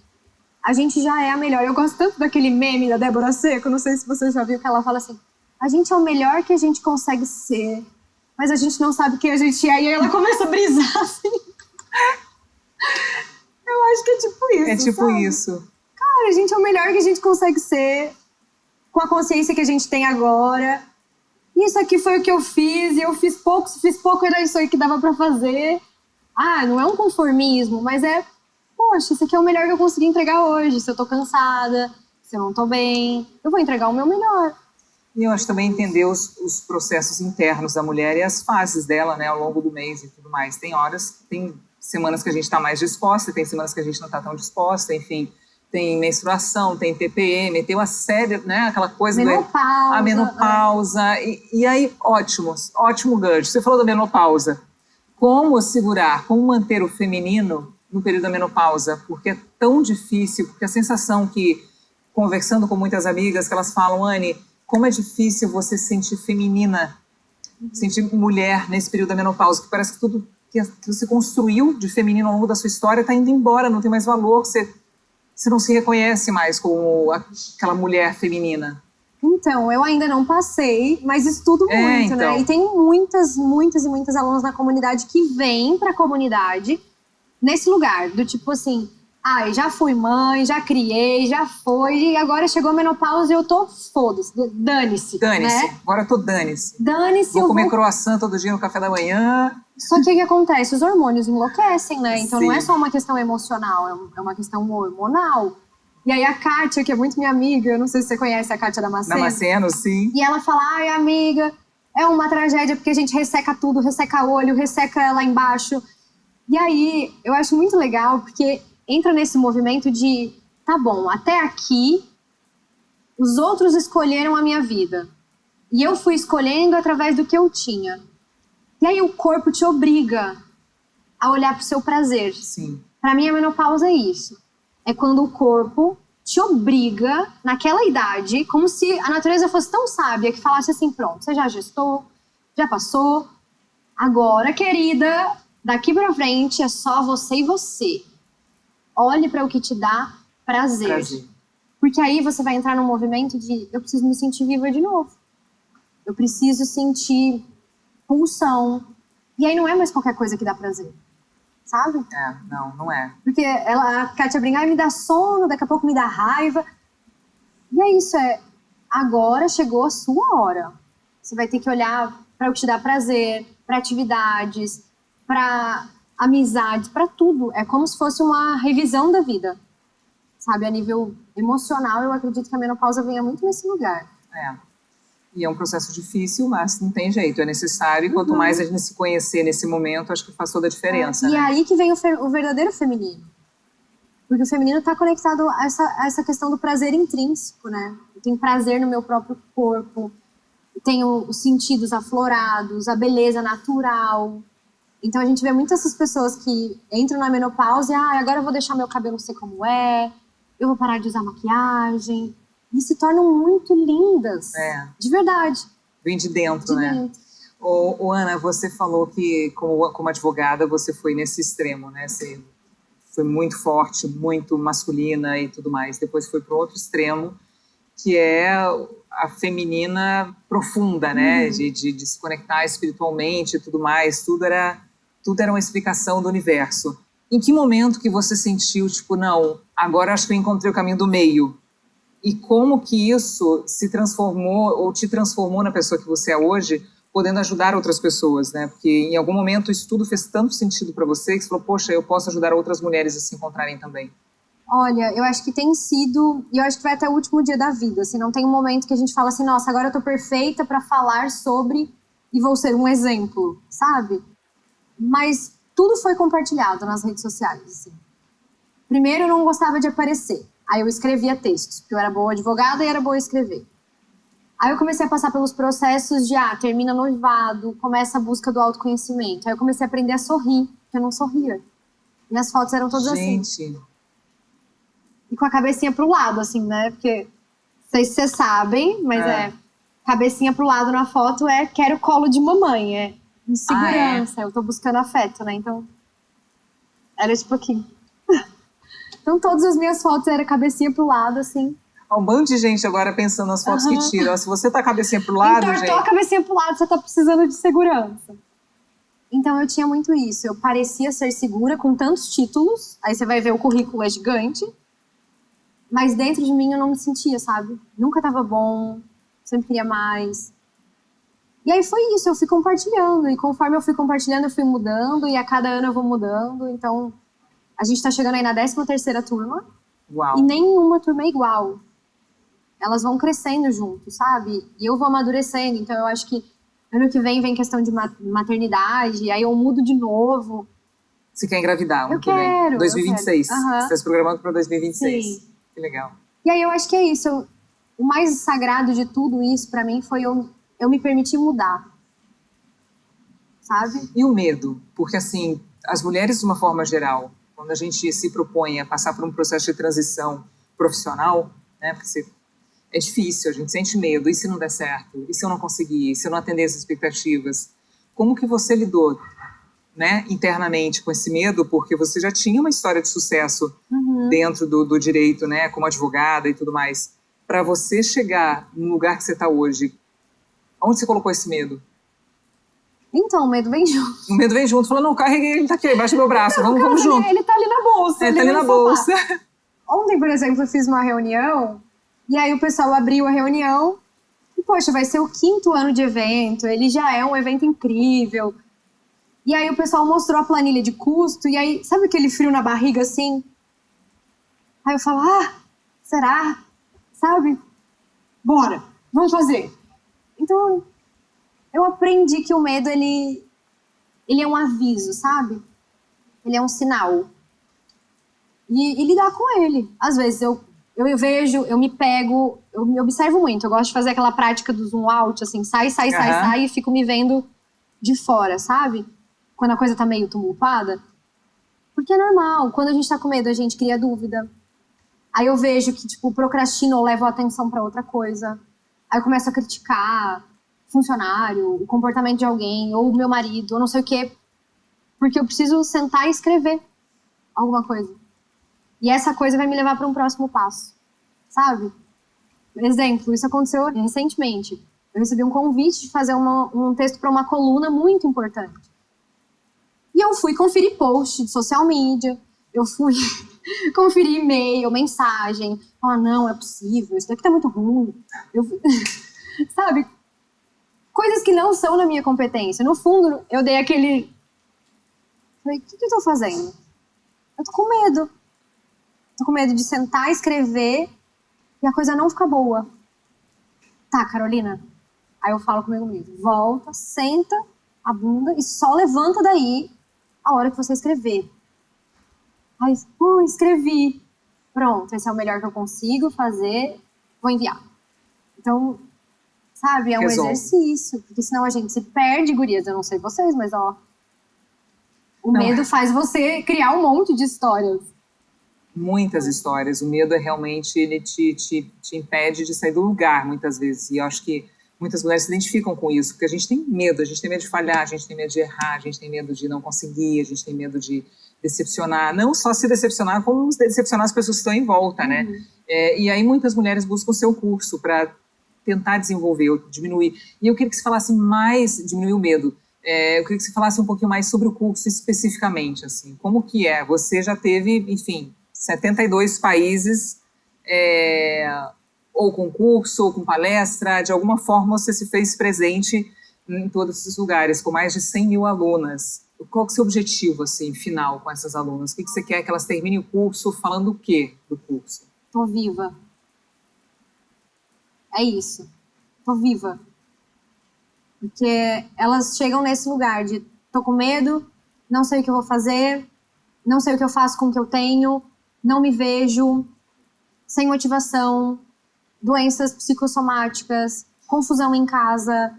A gente já é a melhor. Eu gosto tanto daquele meme da Débora Seco, não sei se você já viu, que ela fala assim, a gente é o melhor que a gente consegue ser, mas a gente não sabe quem a gente é. E aí ela começa a brisar, assim. Eu acho que é tipo isso, É tipo sabe? isso. Cara, a gente é o melhor que a gente consegue ser, com a consciência que a gente tem agora. Isso aqui foi o que eu fiz, e eu fiz pouco, se fiz pouco era isso aí que dava pra fazer. Não é um conformismo, mas poxa, isso aqui é o melhor que eu consegui entregar hoje. Se eu tô cansada, se eu não tô bem, eu vou entregar o meu melhor. E eu acho também entender os processos internos da mulher e as fases dela, né, ao longo do mês e tudo mais. Tem semanas que a gente está mais disposta, tem semanas que a gente não está tão disposta, enfim. Tem menstruação, tem TPM, tem uma série, né, aquela coisa a menopausa. E aí, ótimo gancho. Você falou da menopausa. Como segurar, como manter o feminino no período da menopausa? Porque é tão difícil, porque a sensação que, conversando com muitas amigas, que elas falam, Anny, como é difícil você se sentir feminina, sentir mulher nesse período da menopausa, que parece que tudo que você construiu de feminino ao longo da sua história está indo embora, não tem mais valor, você não se reconhece mais como aquela mulher feminina. Então, eu ainda não passei, mas estudo muito, então. né? E tem muitas e muitas alunas na comunidade que vêm para a comunidade nesse lugar, do tipo assim, já fui mãe, já criei, já foi, e agora chegou a menopausa e eu tô foda-se, dane-se. Dane-se, né? agora eu tô dane-se. Dane-se. Vou comer croissant todo dia no café da manhã. Só que o que acontece? Os hormônios enlouquecem, né? Então não é só uma questão emocional, é uma questão hormonal. E aí a Kátia, que é muito minha amiga, eu não sei se você conhece a Kátia Damasceno. Damasceno, sim. E ela fala, ai, amiga, é uma tragédia porque a gente resseca tudo, resseca olho, resseca lá embaixo. E aí, eu acho muito legal, porque entra nesse movimento de, tá bom, até aqui, os outros escolheram a minha vida. E eu fui escolhendo através do que eu tinha. E aí o corpo te obriga a olhar pro seu prazer. Sim. Pra mim, a menopausa é isso. É quando o corpo te obriga, naquela idade, como se a natureza fosse tão sábia que falasse assim, pronto, você já gestou, já passou, agora, querida, daqui pra frente é só você e você. Olhe para o que te dá prazer. Porque aí você vai entrar num movimento de eu preciso me sentir viva de novo. Eu preciso sentir pulsão. E aí não é mais qualquer coisa que dá prazer. Sabe? Não é. Porque a Kátia brinca, me dá sono, daqui a pouco me dá raiva. E é isso, agora chegou a sua hora. Você vai ter que olhar para o que te dá prazer, para atividades, para amizades, para tudo. É como se fosse uma revisão da vida. Sabe, a nível emocional, eu acredito que a menopausa venha muito nesse lugar. E é um processo difícil, mas não tem jeito, é necessário. E quanto mais a gente se conhecer nesse momento, acho que faz toda a diferença. E é aí que vem o verdadeiro feminino. Porque o feminino está conectado a essa questão do prazer intrínseco, né? Eu tenho prazer no meu próprio corpo, eu tenho os sentidos aflorados, a beleza natural. Então a gente vê muitas essas pessoas que entram na menopausa e agora eu vou deixar meu cabelo ser como é, eu vou parar de usar maquiagem. E se tornam muito lindas. De verdade. Vem de dentro, né? Ana, você falou que como advogada você foi nesse extremo, né? Você foi muito forte, muito masculina e tudo mais. Depois foi para o outro extremo, que é a feminina profunda, né? De se conectar espiritualmente e tudo mais. Tudo era uma explicação do universo. Em que momento que você sentiu, tipo, não, agora acho que eu encontrei o caminho do meio? E como que isso se transformou ou te transformou na pessoa que você é hoje, podendo ajudar outras pessoas, né? Porque em algum momento isso tudo fez tanto sentido para você que você falou, poxa, eu posso ajudar outras mulheres a se encontrarem também. Olha, eu acho que tem sido, e eu acho que vai até o último dia da vida, assim, não tem um momento que a gente fala assim, nossa, agora eu tô perfeita para falar sobre e vou ser um exemplo, sabe? Mas tudo foi compartilhado nas redes sociais, assim. Primeiro, eu não gostava de aparecer. Aí eu escrevia textos, porque eu era boa advogada e era boa escrever. Aí eu comecei a passar pelos processos de, termina noivado, começa a busca do autoconhecimento. Aí eu comecei a aprender a sorrir, porque eu não sorria. Minhas fotos eram todas assim. E com a cabecinha pro lado, assim, né? Porque, não sei se vocês sabem, mas cabecinha pro lado na foto quero colo de mamãe, insegurança. Eu tô buscando afeto, né? Então, era esse pouquinho. Então, todas as minhas fotos eram cabecinha pro lado, assim. Um bando de gente agora pensando nas fotos que tiram. Se você tá cabecinha pro lado, então, gente... Então, a cabecinha pro lado, você tá precisando de segurança. Então, eu tinha muito isso. Eu parecia ser segura com tantos títulos. Aí você vai ver, o currículo é gigante. Mas dentro de mim eu não me sentia, sabe? Nunca tava bom, sempre queria mais. E aí foi isso, eu fui compartilhando. E conforme eu fui compartilhando, eu fui mudando. E a cada ano eu vou mudando. Então... A gente tá chegando aí na 13ª turma. Uau. E nenhuma turma é igual. Elas vão crescendo junto, sabe? E eu vou amadurecendo. Então eu acho que ano que vem questão de maternidade. Aí eu mudo de novo. Você quer engravidar? Eu quero. 2026. Você está se programando para 2026. Sim. Que legal. E aí eu acho que é isso. O mais sagrado de tudo isso pra mim foi eu me permitir mudar. Sabe? E o medo? Porque assim, as mulheres de uma forma geral... Quando a gente se propõe a passar por um processo de transição profissional, né, porque é difícil, a gente sente medo, e se não der certo? E se eu não conseguir? E se eu não atender as expectativas? Como que você lidou, né, internamente com esse medo? Porque você já tinha uma história de sucesso dentro do direito, né, como advogada e tudo mais. Para você chegar no lugar que você está hoje, onde você colocou esse medo? Então, o medo vem junto. O medo vem junto, falando, não, carreguei, ele tá aqui, embaixo do meu braço, vamos junto. Ele tá ali na bolsa. Ele tá ali na bolsa. Ontem, por exemplo, eu fiz uma reunião, e aí o pessoal abriu a reunião, e poxa, vai ser o 5º ano de evento, ele já é um evento incrível. E aí o pessoal mostrou a planilha de custo, e aí, sabe aquele frio na barriga, assim? Aí eu falo, Será? Sabe? Bora, vamos fazer. Então, eu aprendi que o medo, ele é um aviso, sabe? Ele é um sinal. E lidar com ele. Às vezes eu vejo, eu me pego, eu me observo muito. Eu gosto de fazer aquela prática do zoom out, assim, sai, e fico me vendo de fora, sabe? Quando a coisa tá meio tumultuada. Porque é normal. Quando a gente tá com medo, a gente cria dúvida. Aí eu vejo que, tipo, procrastino ou levo a atenção pra outra coisa. Aí eu começo a criticar o funcionário, o comportamento de alguém, ou o meu marido, ou não sei o quê. Porque eu preciso sentar e escrever alguma coisa. E essa coisa vai me levar para um próximo passo, sabe? Por exemplo, isso aconteceu recentemente. Eu recebi um convite de fazer um texto para uma coluna muito importante. E eu fui conferir post de social media, eu fui conferir e-mail, mensagem. Falar, não, é possível, isso daqui tá muito ruim. Sabe? Coisas que não são na minha competência. No fundo, eu dei aquele... Falei, o que eu tô fazendo? Eu tô com medo. Tô com medo de sentar, escrever e a coisa não ficar boa. Tá, Carolina. Aí eu falo comigo mesmo. Volta, senta a bunda e só levanta daí a hora que você escrever. Aí, escrevi. Pronto, esse é o melhor que eu consigo fazer. Vou enviar. Então, sabe, é um exercício. Porque senão a gente se perde, gurias. Eu não sei vocês, mas ó... O medo faz você criar um monte de histórias. Muitas histórias. O medo é realmente, ele te impede de sair do lugar, muitas vezes. E eu acho que muitas mulheres se identificam com isso, porque a gente tem medo de falhar, a gente tem medo de errar, a gente tem medo de não conseguir, a gente tem medo de decepcionar. Não só se decepcionar, como decepcionar as pessoas que estão em volta, né? E aí muitas mulheres buscam o seu curso para tentar desenvolver, ou diminuir. E eu queria que você falasse mais, diminuir o medo. Eu queria que você falasse um pouquinho mais sobre o curso especificamente, assim. Como que é? Você já teve, enfim... 72 países, ou com curso, ou com palestra, de alguma forma você se fez presente em todos esses lugares, com mais de 100 mil alunas. Qual que é o seu objetivo, assim, final com essas alunas? O que você quer que elas terminem o curso falando o quê do curso? Tô viva. É isso. Tô viva. Porque elas chegam nesse lugar de tô com medo, não sei o que eu vou fazer, não sei o que eu faço com o que eu tenho, não me vejo, sem motivação, doenças psicossomáticas, confusão em casa,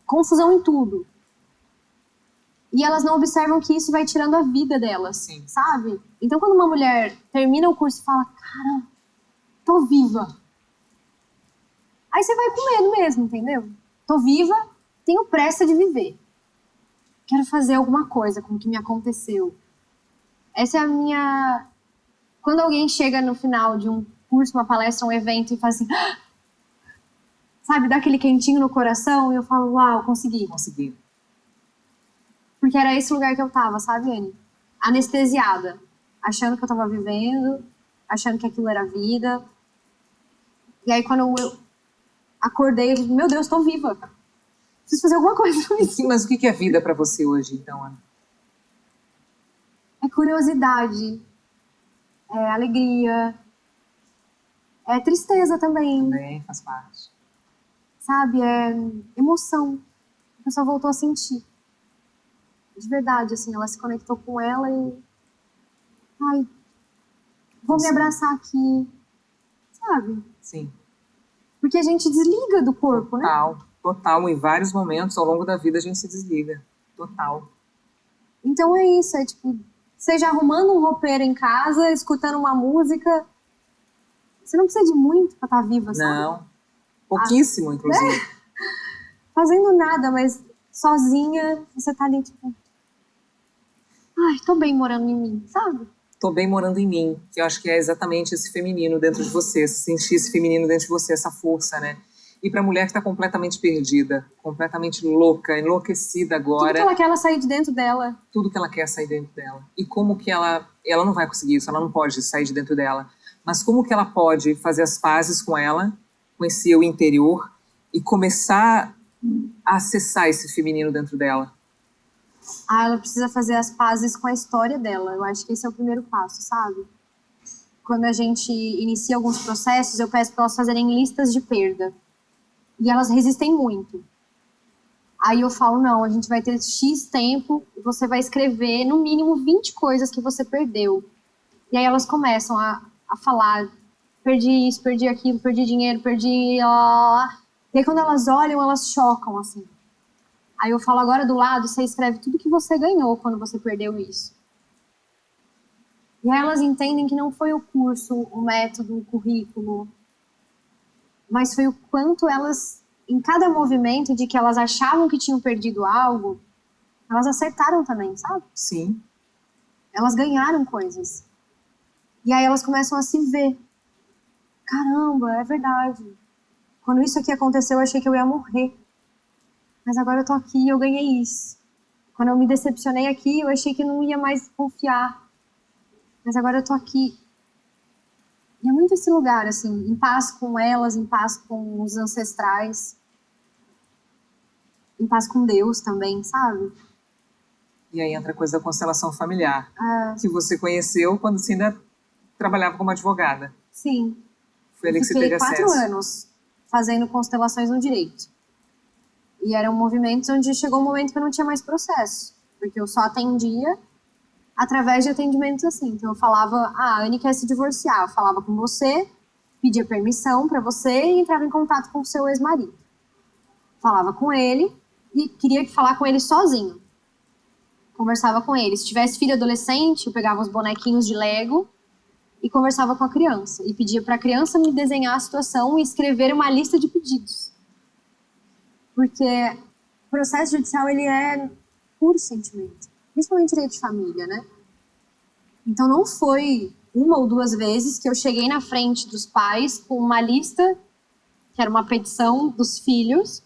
confusão em tudo. E elas não observam que isso vai tirando a vida delas, Sim. Sabe? Então, quando uma mulher termina o curso e fala, cara, tô viva. Aí você vai com medo mesmo, entendeu? Tô viva, tenho pressa de viver. Quero fazer alguma coisa com o que me aconteceu. Essa é a minha... Quando alguém chega no final de um curso, uma palestra, um evento e faz assim... Sabe, dá aquele quentinho no coração e eu falo, uau, consegui. Consegui. Porque era esse lugar que eu tava, sabe, Anny? Anestesiada. Achando que eu tava vivendo, achando que aquilo era vida. E aí quando eu acordei, eu disse, meu Deus, tô viva. Preciso fazer alguma coisa com isso. Mas o que é vida pra você hoje, então, Ana? É curiosidade. É alegria. É tristeza também. Também faz parte. Sabe, é emoção. A pessoa voltou a sentir. De verdade, assim, ela se conectou com ela e... Ai, vou me abraçar aqui. Sabe? Sim. Porque a gente desliga do corpo, né? Total. Em vários momentos ao longo da vida a gente se desliga. Total. Então é isso, é tipo... Seja arrumando um roupeiro em casa, escutando uma música... Você não precisa de muito pra estar viva, sabe? Não. Pouquíssimo, inclusive. Fazendo nada, mas sozinha, você tá ali, tipo... Ai, tô bem morando em mim, sabe? Tô bem morando em mim. Que eu acho que é exatamente esse feminino dentro de você. Sentir esse feminino dentro de você, essa força, né? E pra mulher que tá completamente perdida, completamente louca, enlouquecida agora... Tudo que ela quer, ela sair de dentro dela. Tudo que ela quer sair dentro dela. E como que ela não vai conseguir isso, ela não pode sair de dentro dela. Mas como que ela pode fazer as pazes com ela, com esse eu interior, e começar a acessar esse feminino dentro dela? Ela precisa fazer as pazes com a história dela. Eu acho que esse é o primeiro passo, sabe? quando a gente inicia alguns processos, eu peço para elas fazerem listas de perda. E elas resistem muito. Aí eu falo, não, a gente vai ter X tempo, você vai escrever no mínimo 20 coisas que você perdeu. E aí elas começam a falar, perdi isso, perdi aquilo, perdi dinheiro, perdi... Lá. E aí quando elas olham, elas chocam, assim. Aí eu falo, agora do lado, você escreve tudo que você ganhou quando você perdeu isso. E aí elas entendem que não foi o curso, o método, o currículo, mas foi o quanto elas, em cada movimento de que elas achavam que tinham perdido algo, elas acertaram também, sabe? Sim. Elas ganharam coisas. E aí elas começam a se ver. Caramba, é verdade. Quando isso aqui aconteceu, eu achei que eu ia morrer. Mas agora eu tô aqui e eu ganhei isso. Quando eu me decepcionei aqui, eu achei que não ia mais confiar. Mas agora eu tô aqui. E é muito esse lugar, assim, em paz com elas, em paz com os ancestrais, em paz com Deus também, sabe? E aí entra a coisa da constelação familiar, que você conheceu quando você ainda trabalhava como advogada. Sim. Foi ali que você teve acesso. Fiquei 4 anos fazendo constelações no direito. E eram movimentos onde chegou um momento que eu não tinha mais processo, porque eu só atendia através de atendimentos assim. Então eu falava, a Anne quer se divorciar. Eu falava com você, pedia permissão para você e entrava em contato com o seu ex-marido. Falava com ele e queria falar com ele sozinho. Conversava com ele. Se tivesse filho adolescente, eu pegava os bonequinhos de Lego e conversava com a criança. E pedia para a criança me desenhar a situação e escrever uma lista de pedidos. Porque o processo judicial, ele é puro sentimento. Principalmente direito de família, né? Então não foi 1 ou 2 vezes que eu cheguei na frente dos pais com uma lista, que era uma petição dos filhos,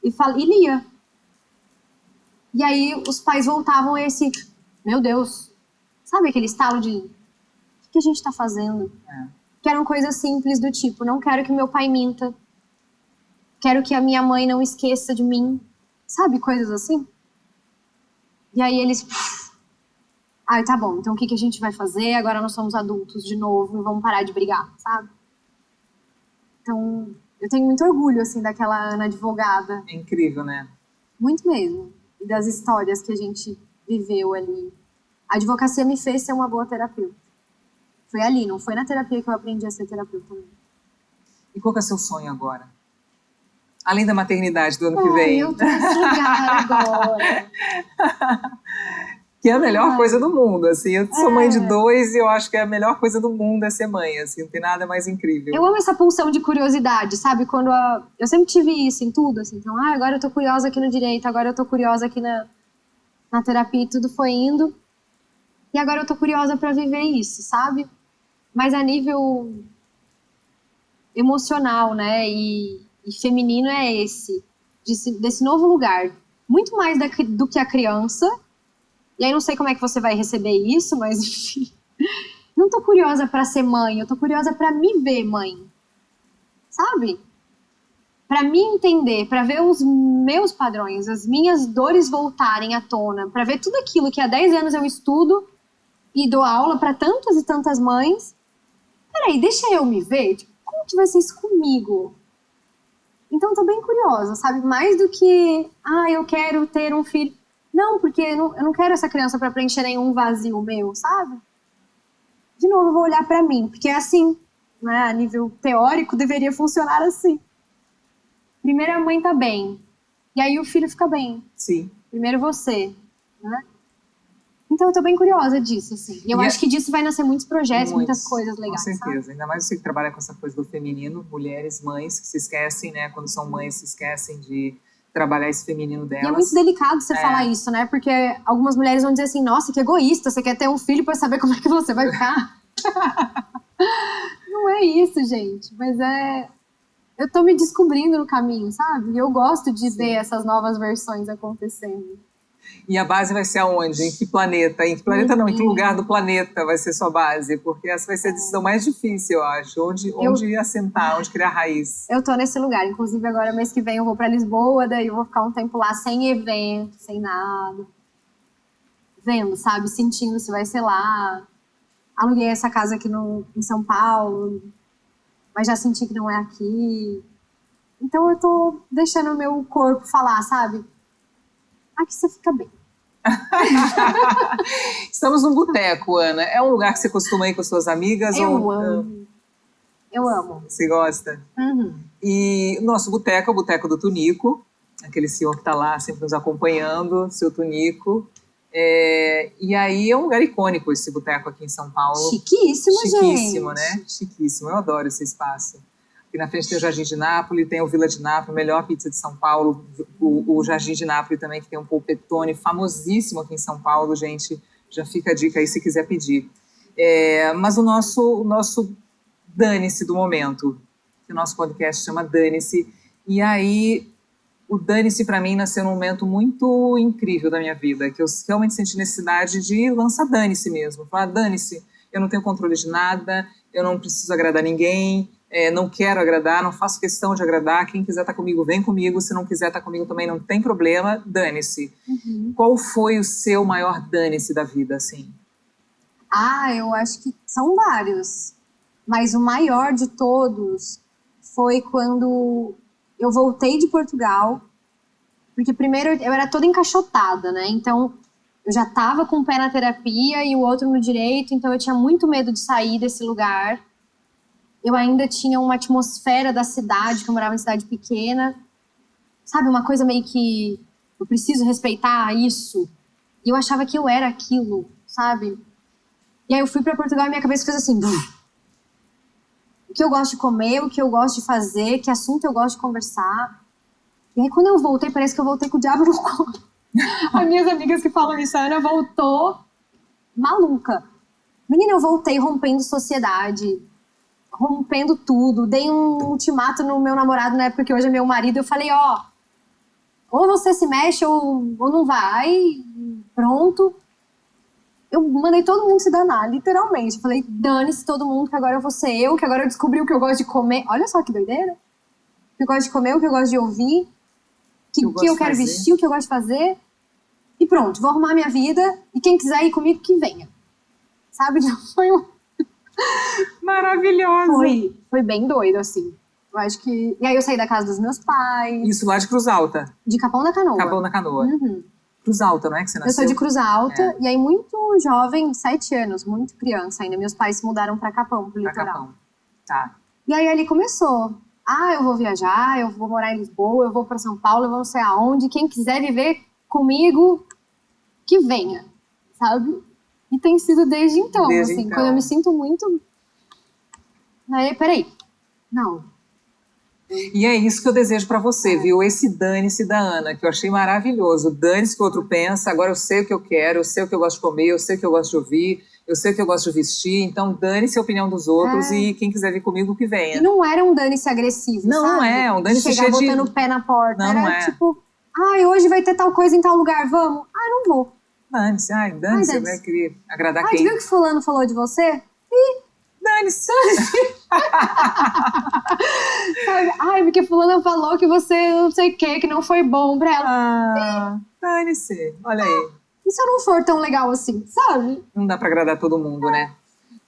e lia. E aí os pais voltavam a esse, meu Deus, sabe aquele estalo de, o que a gente tá fazendo? Que eram coisas simples do tipo, não quero que meu pai minta, quero que a minha mãe não esqueça de mim, sabe, coisas assim? E aí eles, tá bom, então o que a gente vai fazer? Agora nós somos adultos de novo e vamos parar de brigar, sabe? Então, eu tenho muito orgulho, assim, daquela Ana advogada. É incrível, né? Muito mesmo. E das histórias que a gente viveu ali. A advocacia me fez ser uma boa terapeuta. Foi ali, não foi na terapia que eu aprendi a ser terapeuta também. E qual que é o seu sonho agora? Além da maternidade do ano que vem. Eu tô nesse lugar agora. Que é a melhor coisa do mundo, assim. Eu sou mãe de 2 e eu acho que é a melhor coisa do mundo é ser mãe, assim. Não tem nada mais incrível. Eu amo essa pulsão de curiosidade, sabe? Quando eu sempre tive isso em tudo, assim. Então, agora eu tô curiosa aqui no direito, agora eu tô curiosa aqui na terapia e tudo foi indo. E agora eu tô curiosa pra viver isso, sabe? Mas a nível emocional, né? E feminino é esse. Desse novo lugar. Muito mais do que a criança. E aí não sei como é que você vai receber isso, mas enfim. Não tô curiosa pra ser mãe, eu tô curiosa pra me ver mãe. Sabe? Pra me entender, pra ver os meus padrões, as minhas dores voltarem à tona, pra ver tudo aquilo que há 10 anos eu estudo e dou aula pra tantas e tantas mães. Peraí, deixa eu me ver. Tipo, como que vai ser isso comigo? Então tô bem curiosa, sabe? Mais do que, eu quero ter um filho. Não, porque eu não quero essa criança pra preencher nenhum vazio meu, sabe? De novo, eu vou olhar pra mim, porque é assim, né? A nível teórico, deveria funcionar assim. Primeiro a mãe tá bem, e aí o filho fica bem. Sim. Primeiro você, né? Então eu tô bem curiosa disso, assim. E eu acho que disso vai nascer muitos projetos, muitas coisas legais, com certeza. Sabe? Ainda mais você que trabalha com essa coisa do feminino, mulheres, mães que se esquecem, né? Quando são mães, se esquecem de trabalhar esse feminino delas. E é muito delicado você falar isso, né? Porque algumas mulheres vão dizer assim, nossa, que egoísta, você quer ter um filho pra saber como é que você vai ficar. Não é isso, gente. Mas eu tô me descobrindo no caminho, sabe? E eu gosto de ver essas novas versões acontecendo. E a base vai ser aonde? Em que planeta? Em que planeta não, em que lugar do planeta vai ser sua base? Porque essa vai ser a decisão mais difícil, eu acho. Onde assentar, onde criar raiz. Eu tô nesse lugar. Inclusive, agora, mês que vem, eu vou pra Lisboa, daí eu vou ficar um tempo lá sem evento, sem nada. Vendo, sabe? Sentindo se vai ser lá. aluguei essa casa aqui em São Paulo, mas já senti que não é aqui. Então eu tô deixando o meu corpo falar, sabe? Aqui você fica bem. Estamos num boteco, Ana. É um lugar que você costuma ir com suas amigas? Eu amo. Eu amo. Você gosta? Uhum. E o nosso boteco é o Boteco do Tunico, aquele senhor que está lá sempre nos acompanhando, seu Tunico. E aí é um lugar icônico esse boteco aqui em São Paulo. Chiquíssimo, Chiquíssimo, gente. né? Chiquíssimo. Eu adoro esse espaço. Aqui na frente tem o Jardim de Nápoles, tem o Vila de Nápoles, a melhor pizza de São Paulo. O Jardim de Nápoles também, que tem um polpettone famosíssimo aqui em São Paulo, gente. Já fica a dica aí se quiser pedir. Mas o nosso Dane-se do momento, que o nosso podcast chama Dane-se. E aí, o Dane-se para mim nasceu num momento muito incrível da minha vida, que eu realmente senti necessidade de lançar Dane-se mesmo. Falar, dane-se, eu não tenho controle de nada, eu não preciso agradar ninguém, não quero agradar, não faço questão de agradar. Quem quiser estar comigo, vem comigo. Se não quiser estar comigo também, não tem problema, dane-se. Uhum. Qual foi o seu maior dane-se da vida, assim? Eu acho que são vários. Mas o maior de todos foi quando eu voltei de Portugal. Porque primeiro eu era toda encaixotada, né? Então eu já estava com um pé na terapia e o outro no direito. Então eu tinha muito medo de sair desse lugar. Eu ainda tinha uma atmosfera da cidade, que eu morava em cidade pequena. Sabe, uma coisa meio que eu preciso respeitar isso. E eu achava que eu era aquilo, sabe? E aí eu fui para Portugal e minha cabeça fez assim... O que eu gosto de comer, o que eu gosto de fazer, que assunto eu gosto de conversar. E aí quando eu voltei, parece que eu voltei com o diabo no colo. As minhas amigas que falam isso, a Ana voltou maluca. Menina, eu voltei rompendo sociedade, rompendo tudo. Dei um ultimato no meu namorado na época que hoje é meu marido. Eu falei, ou você se mexe ou não vai. Pronto. Eu mandei todo mundo se danar, literalmente. Eu falei, dane-se todo mundo, que agora eu vou ser eu, que agora eu descobri o que eu gosto de comer. Olha só que doideira. O que eu gosto de comer, o que eu gosto de ouvir, o que eu quero vestir, o que eu gosto de fazer. E pronto, vou arrumar minha vida e quem quiser ir comigo, que venha. Sabe? Foi Maravilhoso. Foi bem doido, assim. Eu acho que... E aí eu saí da casa dos meus pais. Isso lá de Cruz Alta. De Capão da Canoa. Capão da Canoa. Uhum. Cruz Alta, não é que você nasceu? Eu sou de Cruz Alta, e aí muito jovem, 7 anos, muito criança ainda. Meus pais se mudaram pra Capão, pro litoral. Capão. Tá. E aí ali começou. Eu vou viajar, eu vou morar em Lisboa, eu vou pra São Paulo, eu vou não sei aonde. Quem quiser viver comigo, que venha, sabe? E tem sido desde então, assim. Quando eu me sinto muito... Aí, peraí. Não. E é isso que eu desejo pra você, viu? Esse dane-se da Ana, que eu achei maravilhoso. Dane-se que o outro pensa, agora eu sei o que eu quero, eu sei o que eu gosto de comer, eu sei o que eu gosto de ouvir, eu sei o que eu gosto de vestir, então dane-se a opinião dos outros e quem quiser vir comigo, que venha. E não era um dane-se agressivo, não, sabe? Não é, um dane-se cheio de... Chegar botando o pé na porta. Não era é. Tipo, hoje vai ter tal coisa em tal lugar, vamos? Não vou. Dane-se, dane-se, vai querer agradar quem? Tu viu que fulano falou de você? Dane-se. Porque fulano falou que você não sei o que não foi bom pra ela. Dane-se, olha aí. E se eu não for tão legal assim, sabe? Não dá pra agradar todo mundo, né?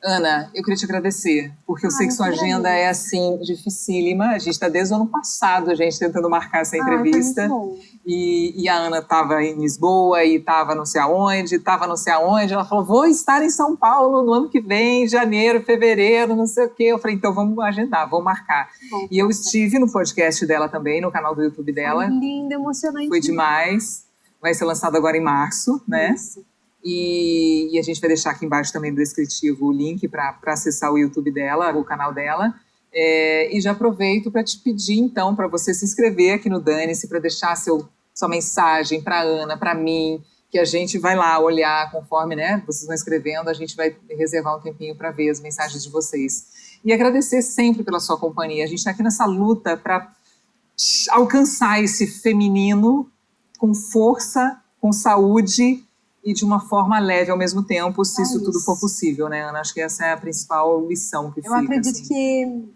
Ana, eu queria te agradecer, porque eu sei que sua agenda é, assim, dificílima. A gente tá desde o ano passado, a gente tentando marcar essa entrevista. Foi muito bom. E a Ana estava em Lisboa e estava não sei aonde. Ela falou, vou estar em São Paulo no ano que vem, janeiro, fevereiro, não sei o quê. Eu falei, então vamos agendar, vamos marcar. Bom, e eu estive no podcast dela também, no canal do YouTube dela. Foi lindo, emocionante. Foi demais. Vai ser lançado agora em março, né? Isso. E a gente vai deixar aqui embaixo também no descritivo o link para acessar o YouTube dela, o canal dela. E já aproveito para te pedir, então, para você se inscrever aqui no Dane-se, para deixar sua mensagem para a Ana, para mim, que a gente vai lá olhar conforme, né, vocês vão escrevendo, a gente vai reservar um tempinho para ver as mensagens de vocês. E agradecer sempre pela sua companhia. A gente está aqui nessa luta para alcançar esse feminino com força, com saúde e de uma forma leve ao mesmo tempo, se isso tudo for possível, né, Ana? Acho que essa é a principal lição que fica. Eu acredito assim, que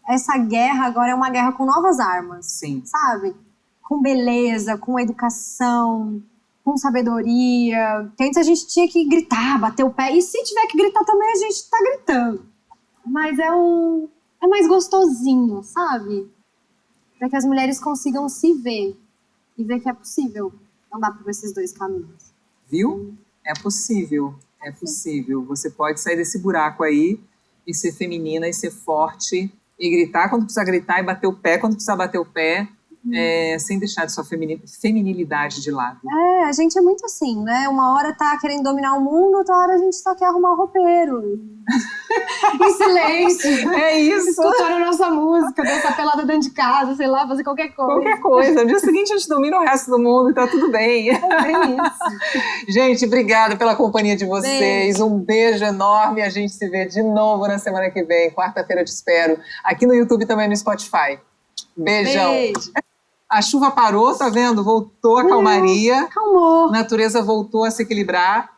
essa guerra agora é uma guerra com novas armas. Sim. Sabe? Com beleza, com educação, com sabedoria. Que antes a gente tinha que gritar, bater o pé. E se tiver que gritar também, a gente tá gritando. Mas é mais gostosinho, sabe? Para que as mulheres consigam se ver e ver que é possível andar por esses dois caminhos. Viu? É possível, é possível. Você pode sair desse buraco aí e ser feminina e ser forte e gritar quando precisa gritar e bater o pé quando precisa bater o pé, sem deixar de sua feminilidade de lado. A gente é muito assim, né? Uma hora tá querendo dominar o mundo, outra hora a gente só quer arrumar o roupeiro. Em silêncio. É isso. Escutando a nossa música, dançar pelada dentro de casa, sei lá, fazer qualquer coisa. Qualquer coisa. No dia seguinte a gente domina o resto do mundo e tá tudo bem. É bem isso. Gente, obrigada pela companhia de vocês. Beijo. Um beijo enorme. A gente se vê de novo na semana que vem. Quarta-feira te espero. Aqui no YouTube e também no Spotify. Beijão. Beijo. A chuva parou, tá vendo? Voltou a calmaria. Acalmou. A natureza voltou a se equilibrar.